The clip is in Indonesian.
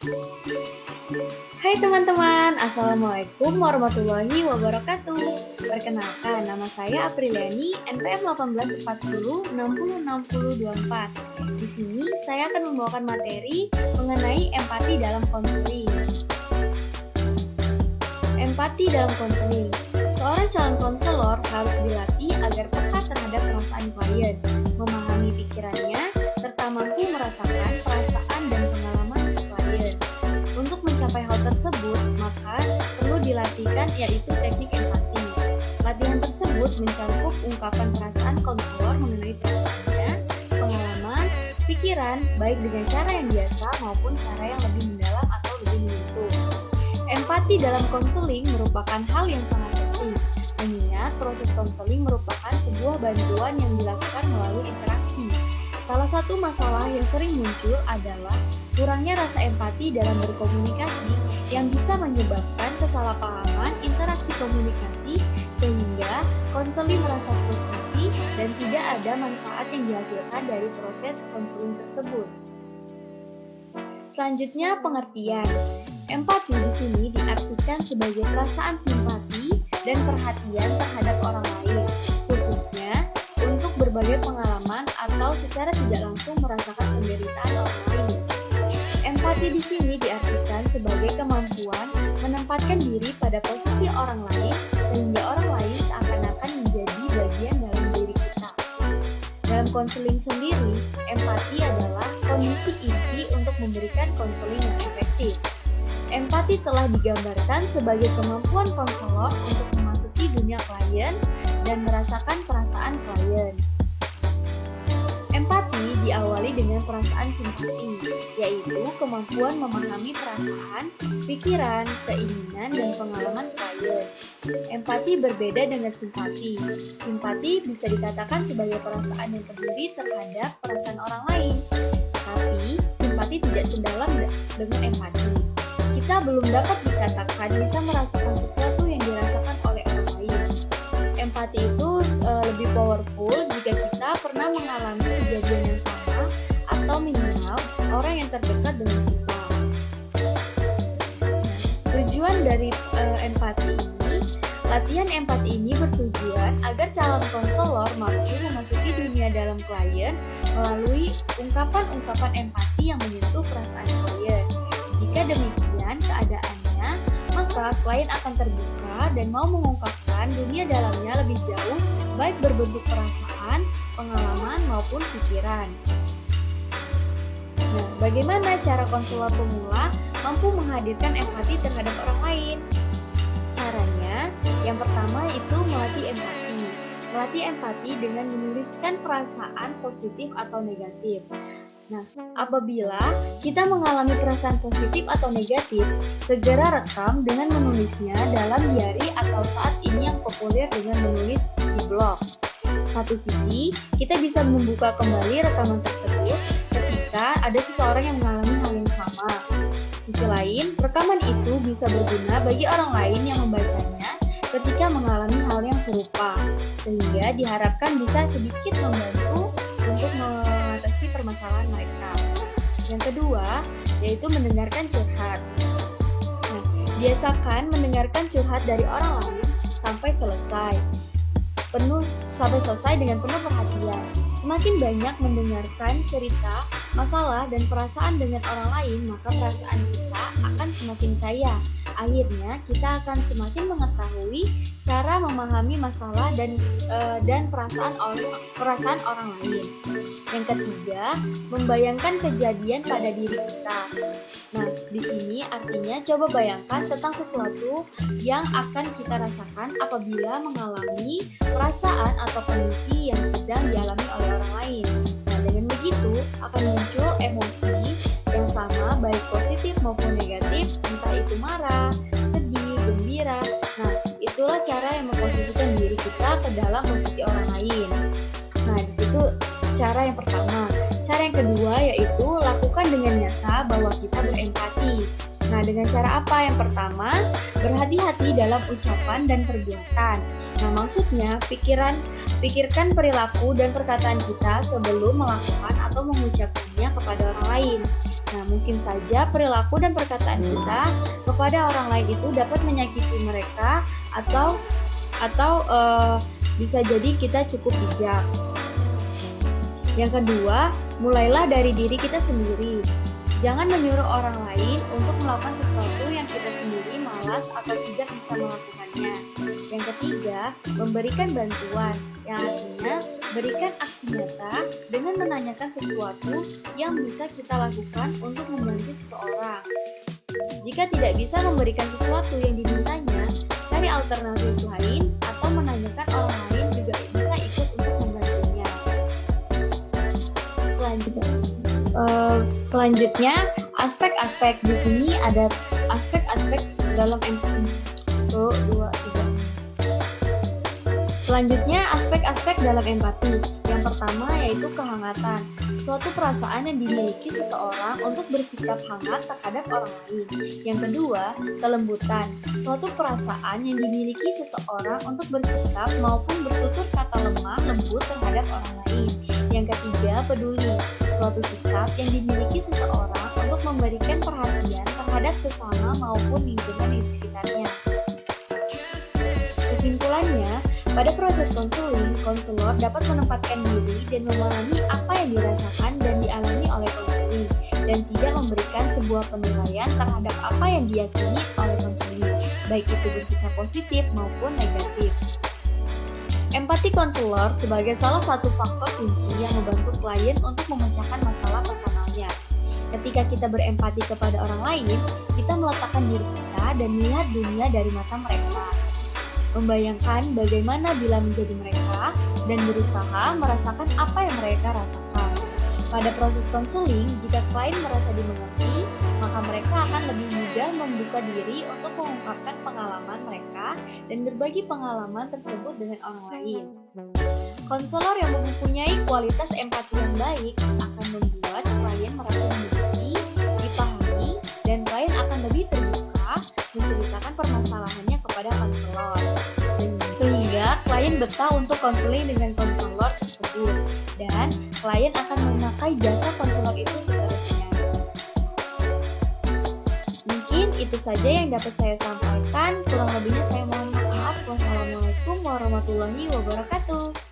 Hai teman-teman, Assalamualaikum warahmatullahi wabarakatuh. Perkenalkan, nama saya Apriliani, NPM 1840606024. Di sini saya akan membawakan materi mengenai empati dalam konseling. Empati dalam konseling. Seorang calon konselor harus dilatih agar peka terhadap perasaan klien, memahami pikirannya, serta mampu merasakan perasaan dan pengalaman klien. Untuk mencapai hal tersebut, maka perlu dilatihkan yaitu teknik empati. Latihan tersebut mencakup ungkapan perasaan konselor mengenai perasaannya, pengalaman, pikiran, baik dengan cara yang biasa maupun cara yang lebih mendalam atau lebih menyentuh. Empati dalam konseling merupakan hal yang sangat penting, mengingat proses konseling merupakan sebuah bantuan yang dilakukan melalui interaksi. Salah satu masalah yang sering muncul adalah kurangnya rasa empati dalam berkomunikasi yang bisa menyebabkan kesalahpahaman interaksi komunikasi sehingga konseling merasa frustasi dan tidak ada manfaat yang dihasilkan dari proses konseling tersebut. Selanjutnya, pengertian. Empati di sini diartikan sebagai perasaan simpati dan perhatian terhadap orang lain, khususnya untuk berbagai pengalaman atau secara tidak langsung merasakan penderitaan orang lain. Empati di sini diartikan sebagai kemampuan menempatkan diri pada posisi orang lain sehingga orang lain seakan-akan menjadi bagian dalam diri kita. Dalam konseling sendiri, empati adalah kondisi inti untuk memberikan konseling yang efektif. Empati telah digambarkan sebagai kemampuan konselor untuk memasuki dunia klien dan merasakan perasaan klien. Empati diawali dengan perasaan simpati, yaitu kemampuan memahami perasaan, pikiran, keinginan, dan pengalaman klien. Empati berbeda dengan simpati. Simpati bisa dikatakan sebagai perasaan yang peduli terhadap perasaan orang lain, tapi simpati tidak sedalam dengan empati. Kita belum dapat dikatakan bisa merasakan sesuatu yang dirasakan oleh orang lain. Empati itu lebih powerful jika kita pernah mengalami kejadian yang sama atau minimal orang yang terdekat dengan kita. Tujuan dari empati ini, latihan empati ini bertujuan agar calon konselor mampu memasuki dunia dalam klien melalui ungkapan-ungkapan empati yang menyentuh perasaan klien. Jika demikian keadaannya, maka klien akan terbuka dan mau mengungkapkan dunia dalamnya lebih jauh, baik berbentuk perasaan, pengalaman, maupun pikiran. Nah, bagaimana cara konselor pemula mampu menghadirkan empati terhadap orang lain? Caranya, yang pertama itu melatih empati. Melatih empati dengan menuliskan perasaan positif atau negatif. Nah, apabila kita mengalami perasaan positif atau negatif, segera rekam dengan menulisnya dalam diary atau saat ini yang populer dengan menulis di blog. Satu sisi, kita bisa membuka kembali rekaman tersebut ketika ada seseorang yang mengalami hal yang sama. Sisi lain, rekaman itu bisa berguna bagi orang lain yang membacanya ketika mengalami hal yang serupa, sehingga diharapkan bisa sedikit membantu untuk mengatasi permasalahan mereka. Yang kedua, yaitu mendengarkan curhat. Nah, biasakan mendengarkan curhat dari orang lain sampai selesai dengan penuh perhatian. Semakin banyak mendengarkan cerita, masalah, dan perasaan dengan orang lain, maka perasaan kita akan semakin kaya. Akhirnya, kita akan semakin mengetahui cara memahami masalah dan perasaan orang lain. Yang ketiga, membayangkan kejadian pada diri kita. Nah, di sini artinya coba bayangkan tentang sesuatu yang akan kita rasakan apabila mengalami perasaan atau kondisi yang sedang dialami oleh orang lain. Nah, dengan begitu akan muncul emosi yang sama baik positif maupun negatif, entah itu marah, sedih, gembira. Nah, itulah cara yang memposisikan diri kita ke dalam posisi orang lain. Nah, di situ cara yang pertama. Cara yang kedua yaitu lakukan dengan nyata bahwa kita berempati. Nah, dengan cara apa? Yang pertama, berhati-hati dalam ucapan dan perbuatan. Nah, maksudnya pikirkan perilaku dan perkataan kita sebelum melakukan atau mengucapkannya kepada orang lain. Nah, mungkin saja perilaku dan perkataan kita kepada orang lain itu dapat menyakiti mereka atau bisa jadi kita cukup bijak. Yang kedua, mulailah dari diri kita sendiri. Jangan menyuruh orang lain untuk melakukan sesuatu yang kita sendiri malas atau tidak bisa melakukannya. Yang ketiga, memberikan bantuan, yang artinya berikan aksi nyata dengan menanyakan sesuatu yang bisa kita lakukan untuk membantu seseorang. Jika tidak bisa memberikan sesuatu yang dimintanya, cari alternatif lain atau menanyakan orang lain juga bisa ikut untuk membantunya. Selanjutnya, aspek-aspek di sini ada aspek-aspek dalam empati. Selanjutnya, aspek-aspek dalam empati. Yang pertama yaitu kehangatan, suatu perasaan yang dimiliki seseorang untuk bersikap hangat terhadap orang lain. Yang kedua, kelembutan, suatu perasaan yang dimiliki seseorang untuk bersikap maupun bertutur kata lemah lembut terhadap orang lain. Yang ketiga, peduli, suatu sikap yang dimiliki seseorang untuk memberikan perhatian terhadap sesama maupun lingkungan di sekitarnya. Kesimpulannya, pada proses konseling, konselor dapat menempatkan diri dan memahami apa yang dirasakan dan dialami oleh konseling, dan tidak memberikan sebuah penilaian terhadap apa yang diyakini oleh konseling, baik itu bersikap positif maupun negatif. Empati konselor sebagai salah satu faktor kunci yang membantu klien untuk memecahkan masalah personalnya. Ketika kita berempati kepada orang lain, kita meletakkan diri kita dan melihat dunia dari mata mereka. Membayangkan bagaimana bila menjadi mereka dan berusaha merasakan apa yang mereka rasakan. Pada proses konseling, jika klien merasa dimengerti, maka mereka akan lebih mudah membuka diri untuk mengungkapkan pengalaman mereka dan berbagi pengalaman tersebut dengan orang lain. Konselor yang mempunyai kualitas empati yang baik akan membuat klien merasa dimengerti, dipahami, dan klien akan lebih terbuka menceritakan permasalahannya kepada konselor. Sehingga klien betah untuk konseling dengan konselor tersebut, dan klien akan memakai jasa konselor itu seterusnya. Mungkin itu saja yang dapat saya sampaikan. Kurang lebihnya saya mohon maaf. Wassalamualaikum warahmatullahi wabarakatuh.